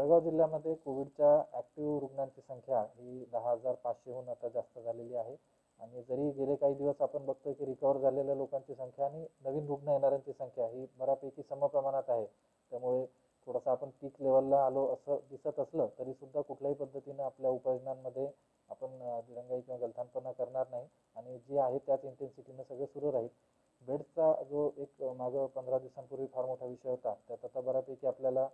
जळगाव जिल्ह्यामध्ये कोविडच्या ॲक्टिव्ह रुग्णांची संख्या ही 10,500हून आता जास्त झालेली आहे. आणि जरी गेले काही दिवस आपण बघतोय की रिकवर झालेल्या लोकांची संख्या आणि नवीन रुग्ण येणाऱ्यांची संख्या ही बऱ्यापैकी समप्रमाणात आहे. त्यामुळे थोडंसं आपण पीक लेवलला आलो असं दिसत असलं तरीसुद्धा कुठल्याही पद्धतीनं आपल्या उपाययोजनांमध्ये आपण दिरंगाई किंवा गलथानपणा करणार नाही आणि जे आहे त्याच इंटेन्सिटीनं सगळं सुरू राहील. बेड्सचा जो एक मागं 15 दिवसांपूर्वी फार मोठा विषय होता, त्यात आता बऱ्यापैकी आपल्याला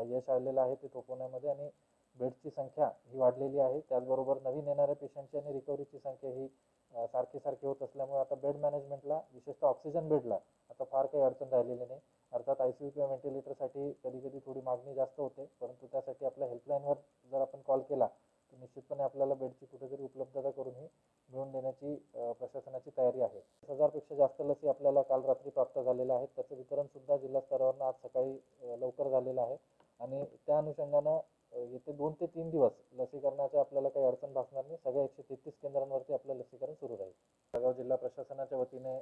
यश आलेलं आहे ते थोपवण्यामध्ये आणि बेड्सची संख्या ही वाढलेली आहे. त्याचबरोबर नवीन येणाऱ्या पेशंटची आणि रिकव्हरीची संख्या ही सारखी होत असल्यामुळे आता बेड मॅनेजमेंटला विशेषतः ऑक्सिजन बेडला आता फार काही अडचण राहिलेली नाही. अर्थात ICU किंवा व्हेंटिलेटरसाठी कधी थोडी मागणी जास्त होते, परंतु त्यासाठी आपल्या हेल्पलाईनवर जर आपण कॉल केला तर निश्चितपणे आपल्याला बेडची कुठेतरी उपलब्धता करूनही मिळवून देण्याची प्रशासनाची तयारी आहे. 10,000पेक्षा जास्त लसी आपल्याला काल रात्री प्राप्त झालेल्या आहेत. त्याचं वितरण सुद्धा जिल्हा स्तरावरून आज सकाळी लवकर झालेलं आहे आणि त्या अनुषंगानं येते 2 ते 3 दिवस लसीकरणाच्या आपल्याला काही अडचण भासणार नाही. सगळ्या 133 केंद्रांवरती आपलं लसीकरण सुरू राहील. जळगाव जिल्हा प्रशासनाच्या वतीने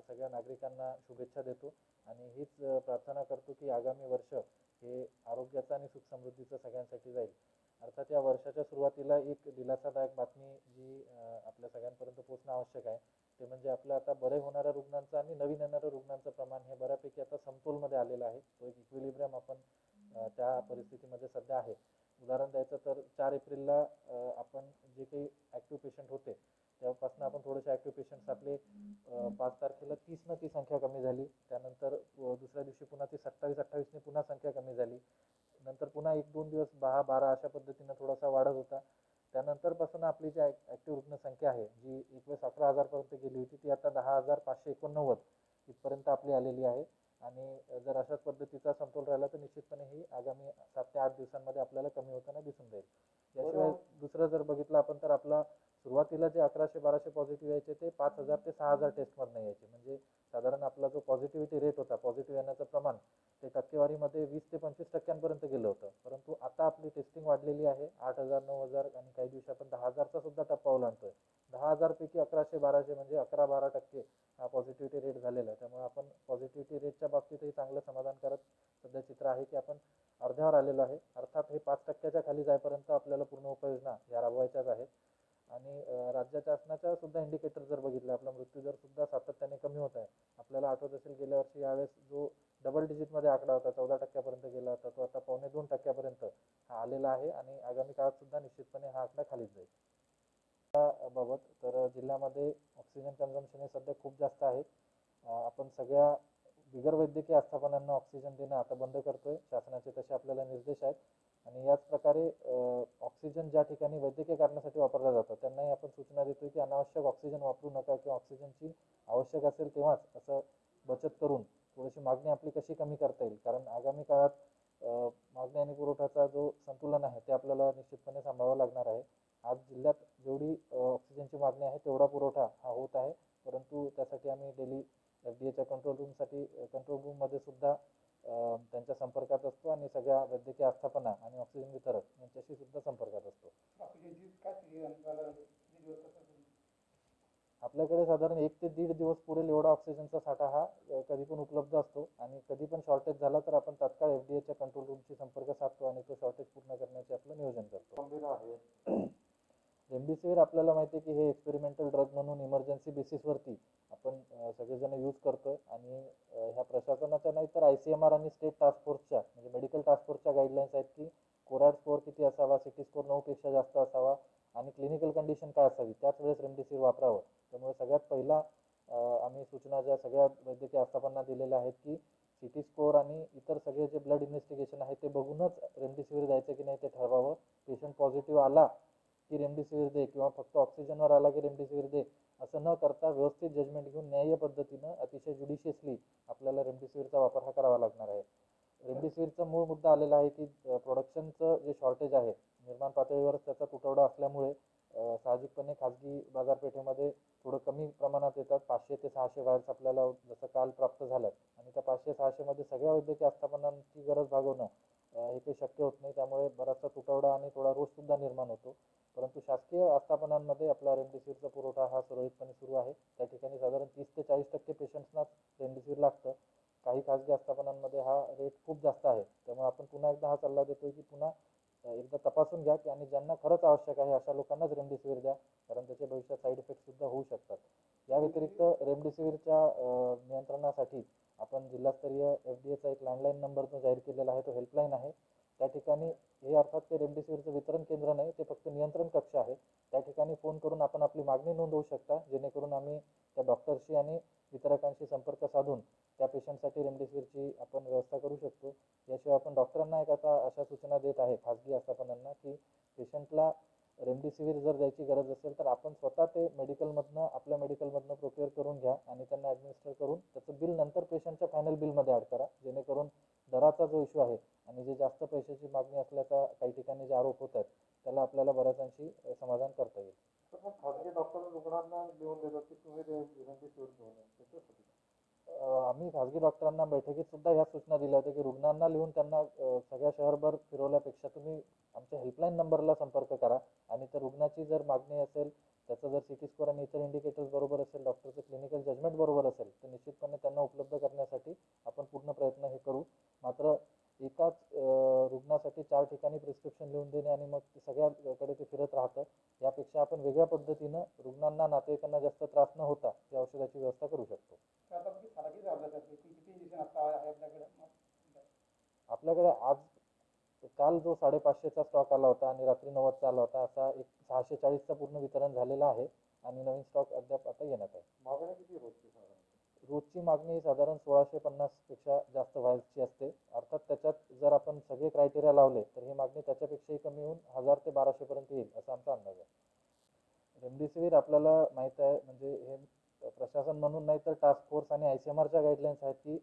सगळ्या नागरिकांना शुभेच्छा देतो आणि हीच प्रार्थना करतो की आगामी वर्ष हे आरोग्याचं आणि सुखसमृद्धीचं सगळ्यांसाठी जाईल. अर्थात या वर्षाच्या सुरुवातीला एक दिलासादायक बातमी जी आपल्या सगळ्यांपर्यंत पोहोचणं आवश्यक आहे ते म्हणजे आपलं आता बरे होणाऱ्या रुग्णांचं आणि नवीन येणाऱ्या रुग्णांचं प्रमाण हे बऱ्यापैकी आता समतोलमध्ये आलेलं आहे. तो एक इक्विलिब्रियम आपण त्या परिस्थितीमध्ये सध्या आहे. उदाहरण द्यायचं तर 4 एप्रिलला आपण जे काही ॲक्टिव्ह पेशंट होते तेव्हापासून आपण थोडेसे ॲक्टिव्ह पेशंट्स आपले 5 तारखेला 30नं ती संख्या कमी झाली. त्यानंतर दुसऱ्या दिवशी पुन्हा ती 27-28ने पुन्हा संख्या कमी झाली. नंतर पुन्हा 1-2 दिवस 10-12 अशा पद्धतीनं थोडासा वाढत होता. त्यानंतरपासून आपली जी ॲक्टिव्ह रुग्ण संख्या आहे जी एकवेळेस 11,000पर्यंत गेली होती ती आता 10,589 इथपर्यंत आपली आलेली आहे. आणि जर अशाच पद्धतीचा समतोल राहिला तर निश्चितपणे ही आगामी 7 ते 8 दिवसांमध्ये आपल्याला कमी होताना दिसून जाईल. याशिवाय दुसरं जर बघितलं आपण तर आपला सुरुवातीला जे 1100-1200 पॉझिटिव्ह यायचे ते 5,000 ते 6,000 टेस्टमधनं यायचे. म्हणजे साधारण आपला जो पॉझिटिव्हिटी रेट होता, पॉझिटिव्ह येण्याचं प्रमाण ते टक्केवारीमध्ये 20 ते 25% गेलं होतं. परंतु आता आपली टेस्टिंग वाढलेली आहे. 8,000, 9,000 आणि काही दिवशी आपण 10,000चा सुद्धा टप्पा ओलांडतोय. 10,000पैकी 1100-1200 म्हणजे 11-12% हा पॉझिटिव्हिटी रेट झालेला आहे. त्यामुळे आपण पॉझिटिव्हिटी रेटच्या बाबतीतही चांगलं समाधानकारक सध्या चित्र आहे की आपण अर्ध्यावर आलेलो आहे. अर्थात हे 5%च्या खाली जाईपर्यंत आपल्याला पूर्ण उपाययोजना या राबवायच्याच आहेत. आणि राज्य शासनाच्या सुद्धा इंडिकेटर जर बघितलं आपला मृत्यूदर सुद्धा सातत्याने कमी होत आहे. आपल्याला आठवत असेल गेल्या वर्षी यावेळेस जो डबल डिजिटमध्ये आकडा होता 14% गेला होता तो आता 2.25% हा आलेला आहे आणि आगामी काळात सुद्धा निश्चितपणे हा आकडा खालीच जाईल. बाबत तर जिल्ह्यामध्ये ऑक्सिजन कन्झम्पशन हे सध्या खूप जास्त आहे. आपण सगळ्या बिगर वैद्यकीय आस्थापनांना ऑक्सिजन देणं आता बंद करतोय. शासनाचे तसे आपल्याला निर्देश आहेत आणि याच प्रकारे ऑक्सिजन ज्या ठिकाणी वैद्यकीय कारणासाठी वापरला जातो त्यांनाही आपण सूचना देतोय की अनावश्यक ऑक्सिजन वापरू नका किंवा ऑक्सिजनची आवश्यक असेल तेव्हाच असं बचत करून थोडीशी मागणी आपली कशी कमी करता येईल. कारण आगामी काळात मागणी आणि पुरवठ्याचा जो संतुलन आहे ते आपल्याला निश्चितपणे सांभाळावं लागणार आहे. आज जिल्ह्यात जेवढी ऑक्सिजनची मागणी आहे तेवढा पुरवठा हा होत आहे. परंतु त्यासाठी आम्ही डेली FDAच्या कंट्रोल रूममध्ये सुद्धा त्यांच्या संपर्कात असतो आणि सगळ्या वैद्यकीय आस्थापना आणि ऑक्सिजन वितरक यांच्याशी सुद्धा संपर्कात असतो. आपल्याकडे साधारण 1 ते 1.5 दिवस पुरेल एवढा ऑक्सिजनचा साठा हा कधी पण उपलब्ध असतो आणि कधी पण शॉर्टेज झाला तर आपण तात्काळ FDAच्या कंट्रोल रूमशी संपर्क साधतो आणि तो शॉर्टेज पूर्ण करण्याचे आपलं नियोजन करतो. गंभीर आहे. रेमडेसिवीर आपल्याला माहिती आहे की हे एक्सपेरिमेंटल ड्रग म्हणून इमर्जन्सी बेसिसवरती आपण सगळेजण यूज करतोय आणि ह्या प्रशासनाच्या नाही तर ICMR आणि स्टेट टास्क फोर्सच्या म्हणजे मेडिकल टास्क फोर्सच्या गाईडलाईन्स आहेत की कोरॅड स्कोअर किती असावा, CT स्कोअर 9पेक्षा जास्त असावा आणि क्लिनिकल कंडिशन काय असावी त्याच वेळेस रेमडेसिवीर वापरावं. त्यामुळे सगळ्यात पहिला आम्ही सूचना ज्या सगळ्या वैद्यकीय आस्थापनांना दिलेल्या आहेत की CT स्कोअर आणि इतर सगळे जे ब्लड इन्व्हेस्टिगेशन आहे ते बघूनच रेमडेसिवीर द्यायचं की नाही ते ठरवावं. पेशंट पॉझिटिव्ह आला की रेमडेसिवीर दे किंवा फक्त ऑक्सिजनवर आला की रेमडेसिवीर दे असं न करता व्यवस्थित जजमेंट घेऊन न्याय्य पद्धतीनं अतिशय ज्युडिशियसली आपल्याला रेमडेसिवीरचा वापर हा करावा लागणार आहे. रेमडेसिवीरचा मूळ मुद्दा आलेला आहे की प्रोडक्शनचं जे शॉर्टेज आहे निर्माण पातळीवरच त्याचा तुटवडा असल्यामुळे साहजिकपणे खाजगी बाजारपेठेमध्ये थोडं कमी प्रमाणात येतात. 500 ते 600 वायर्स आपल्याला जसं काल प्राप्त झाल्यात आणि त्या 500-600 मध्ये सगळ्या वैद्यकीय आस्थापनांची गरज भागवणं हे काही शक्य होत नाही. त्यामुळे बराचसा तुटवडा आणि थोडा रोष सुद्धा निर्माण होतो. परंतु शासकीय आस्थापनांमध्ये आपला रेमडेसिवीरचा पुरवठा हा सुरळीतपणे सुरू आहे. त्या ठिकाणी साधारण 30 ते 40% पेशंट्सनाच रेमडेसिवीर लागतं. काही खाजगी आस्थापनांमध्ये हा रेट खूप जास्त आहे. त्यामुळे आपण पुन्हा एकदा हा सल्ला देतोय की पुन्हा एकदा तपासून घ्या की आणि ज्यांना खरंच आवश्यक आहे अशा लोकांनाच रेमडेसिवीर द्या, कारण त्याचे भविष्यात साईड इफेक्ट सुद्धा होऊ शकतात. या व्यतिरिक्त रेमडेसिवीरच्या नियंत्रणासाठी आपण जिल्हास्तरीय FDA चा एक लँडलाईन नंबर जो जाहीर केलेला आहे तो हेल्पलाईन आहे. त्या ठिकाणी हे अर्थात ते रेमडेसिवीरचं वितरण केंद्र नाही, ते फक्त नियंत्रण कक्ष आहे. त्या ठिकाणी फोन करून आपण आपली मागणी नोंदवू शकता, जेणेकरून आम्ही त्या डॉक्टरशी आणि वितरकांशी संपर्क साधून त्या पेशंटसाठी रेमडेसिवीरची आपण व्यवस्था करू शकतो. याशिवाय आपण डॉक्टरांना एक आता अशा सूचना देत आहे खाजगी आस्थापनांना की पेशंटला रेमडेसिवीर जर द्यायची गरज असेल तर आपण स्वतः ते आपल्या मेडिकलमधनं प्रोक्युअर करून घ्या आणि त्यांना ॲडमिनिस्टर करून त्याचं बिल नंतर पेशंटच्या फायनल बिलमध्ये ॲड करा, जेणेकरून दराचा जो इश्यू आहे आणि जे जास्त पैशाची मागणी असल्याचा काही ठिकाणी जे आरोप होत आहेत त्याला आपल्याला बऱ्याच अंशी समाधान करता येईल. खाजगी डॉक्टर रुग्णांना लिहून देतात की तुम्ही रेमडेसिवीर घेऊन या, त्याच्यासाठी आम्ही खाजगी डॉक्टरांना बैठकीत सुद्धा ह्या सूचना दिल्या होत्या की रुग्णांना लिहून त्यांना सगळ्या शहरभर फिरवल्यापेक्षा तुम्ही आमच्या हेल्पलाईन नंबरला संपर्क करा आणि त्या रुग्णाची जर मागणी असेल, त्याचं जर CT स्कोअर आणि इतर इंडिकेटर्स बरोबर असेल, डॉक्टरचं क्लिनिकल जजमेंट बरोबर असेल, तर निश्चितपणे त्यांना उपलब्ध करण्यासाठी आपण पूर्ण प्रयत्न हे करू. मात्र एकाच रुग्णासाठी 4 ठिकाणी प्रिस्क्रिप्शन लिहून देणे आणि मग सगळ्याकडे ते फिरत राहतं, यापेक्षा आपण वेगळ्या पद्धतीनं रुग्णांना, नातेवाईकांना जास्त त्रास न होता या औषधाची व्यवस्था करू शकतो. आपल्याकडे काल जो 550चा स्टॉक आला होता आणि रात्री 90चा आला होता, असा एक 640चा पूर्ण वितरण झालेला आहे आणि नवीन स्टॉक अद्याप आता येण्यात आहे. मागणी किती रोजची साधारण? रोजची मागणी साधारण 1650 पेक्षा जास्त व्हायची असते. अर्थात त्याच्यात जर आपण सगळे क्रायटेरिया लावले तर ही मागणी त्याच्यापेक्षाही कमी होऊन 1000 ते 1200 पर्यंत येईल असा आमचा अंदाज आहे. रेमडेसिवीर आपल्याला माहीत आहे, म्हणजे हे प्रशासन म्हणून नाही तर टास्क फोर्स आणि ICMRच्या गाईडलाईन्स आहेत की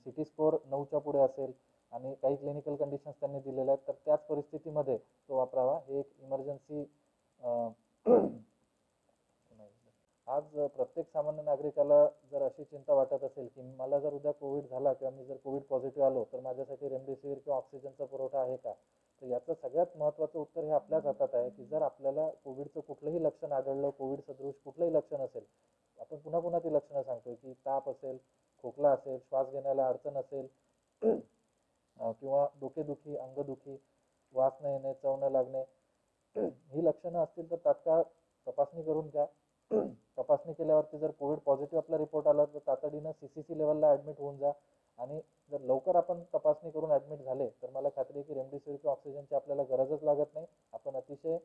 CT स्कोअर 9च्या पुढे असेल आणि काही क्लिनिकल कंडिशन्स त्यांनी दिलेल्या आहेत तर त्याच परिस्थितीमध्ये तो वापरावा. हे एक इमर्जन्सी आज प्रत्येक सामान्य नागरिकाला जर अशी चिंता वाटत असेल की मला जर उद्या कोविड झाला किंवा मी जर कोविड पॉझिटिव्ह आलो तर माझ्यासाठी रेमडेसिवीर किंवा ऑक्सिजनचा पुरवठा आहे का, तर याचं सगळ्यात महत्त्वाचं उत्तर हे आपल्याच हातात आहे की जर आपल्याला कोविडचं कुठलंही लक्षण आढळलं, कोविड सदृश कुठलंही लक्षण असेल, आपण पुन्हा पुन्हा ती लक्षणं सांगतोय की ताप असेल, खोकला असेल, श्वास घेण्याला अडचण असेल किंवा डोकेदुखी, अंगदुखी, वास न येणे, चव न लागणे, ही लक्षणं असतील तर तात्काळ तपासणी करून घ्या. तपासणी केल्यावरती जर कोविड पॉझिटिव्ह आपला रिपोर्ट आला तर तातडीनं CCC लेवलला ॲडमिट होऊन जा आणि जर लवकर आपण तपासणी करून ॲडमिट झाले तर मला खात्री आहे की रेमडेसिवीर किंवा ऑक्सिजनची आपल्याला गरजच लागत नाही. आपण अतिशय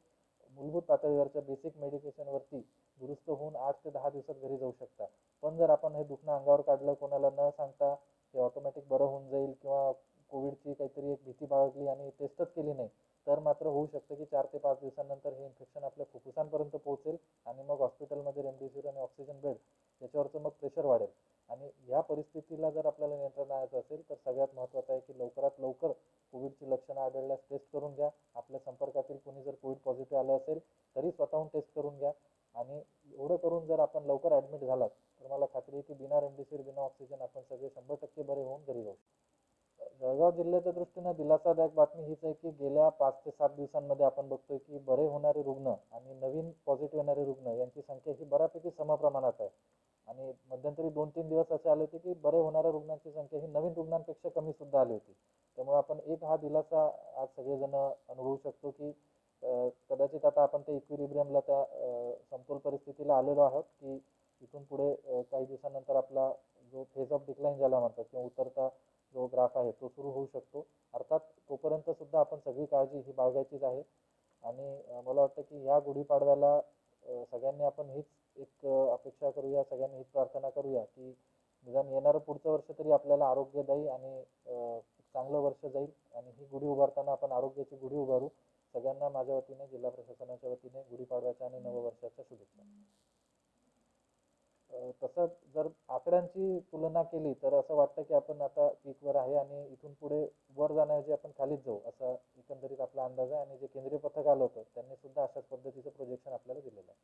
मूलभूत पातळीवरच्या बेसिक मेडिकेशनवरती दुरुस्त होऊन 8 ते 10 दिवसात घरी जाऊ शकता. पण जर आपण हे दुखणं अंगावर काढलं, कोणाला न सांगता हे ऑटोमॅटिक बरं होऊन जाईल किंवा कोविडची काहीतरी एक भीती बाळगली आणि टेस्टच केली नाही तर मात्र होऊ शकतं की 4 ते 5 दिवसानंतर हे इन्फेक्शन आपल्या फुफ्फुसांपर्यंत पोहोचेल आणि मग हॉस्पिटलमध्ये रेमडेसिवीर आणि ऑक्सिजन बेड याच्यावरचं मग प्रेशर वाढेल. आणि या परिस्थितीला जर आपल्याला नियंत्रण आणायचं असेल तर सगळ्यात महत्त्वाचं आहे की लवकरात लवकर कोविडची लक्षणं आढळल्यास टेस्ट करून घ्या. आपल्या संपर्कातील कोणी जर कोविड पॉझिटिव्ह आलं असेल तरी स्वतःहून टेस्ट करून घ्या आणि एवढं करून जर आपण लवकर ॲडमिट झालात तर मला खात्री आहे की बिना रेमडेसिवीर, बिना ऑक्सिजन आपण सगळे 100% बरे होऊन घरी जाऊ. जळगाव जिल्ह्याच्या दृष्टीनं दिलासादायक बातमी हीच आहे की गेल्या 5 ते 7 दिवसांमध्ये आपण बघतोय की बरे होणारे रुग्ण आणि नवीन पॉझिटिव्ह येणारे रुग्ण यांची संख्या ही बऱ्यापैकी समप्रमाणात आहे. आणि मध्यंतरी 2-3 दिवस असे आले होते की बरे होणाऱ्या रुग्णांची संख्या ही नवीन रुग्णांपेक्षा कमी सुद्धा आली होती. त्यामुळे आपण एक हा दिलासा आज सगळेजण अनुभवू शकतो की कदाचित आता आपण त्या इक्विलिब्रियमला, त्या समतोल परिस्थितीला आलेलो आहोत की इथून पुढे काही दिवसानंतर आपला जो फेज ऑफ डिक्लाईन ज्याला म्हणतात किंवा उतरता जो ग्राफ आहे तो सुरू होऊ शकतो. अर्थात तोपर्यंत सुद्धा आपण सगळी काळजी ही बाळगायचीच आहे. आणि मला वाटतं की ह्या गुढीपाडव्याला सगळ्यांनी आपण हीच एक अपेक्षा करूया, सगळ्यांनी हीच प्रार्थना करूया की निदान येणारं पुढचं वर्ष तरी आपल्याला आरोग्यदायी आणि चांगलं वर्ष जाईल आणि ही गुढी उभारताना आपण आरोग्याची गुढी उभारू. सगळ्यांना माझ्या वतीने, जिल्हा प्रशासनाच्या वतीने गुढीपाडव्याच्या आणि नववर्षाच्या शुभेच्छा. तसं जर आकड्यांची तुलना केली तर असं वाटतं की आपण आता पीकवर आहे आणि इथून पुढे वर जाण्याऐवजी आपण खालीच जाऊ असा एकंदरीत आपला अंदाज आहे. आणि जे केंद्रीय पथक आलं होतं त्यांनी सुद्धा अशाच पद्धतीचं प्रोजेक्शन आपल्याला दिलेलं आहे.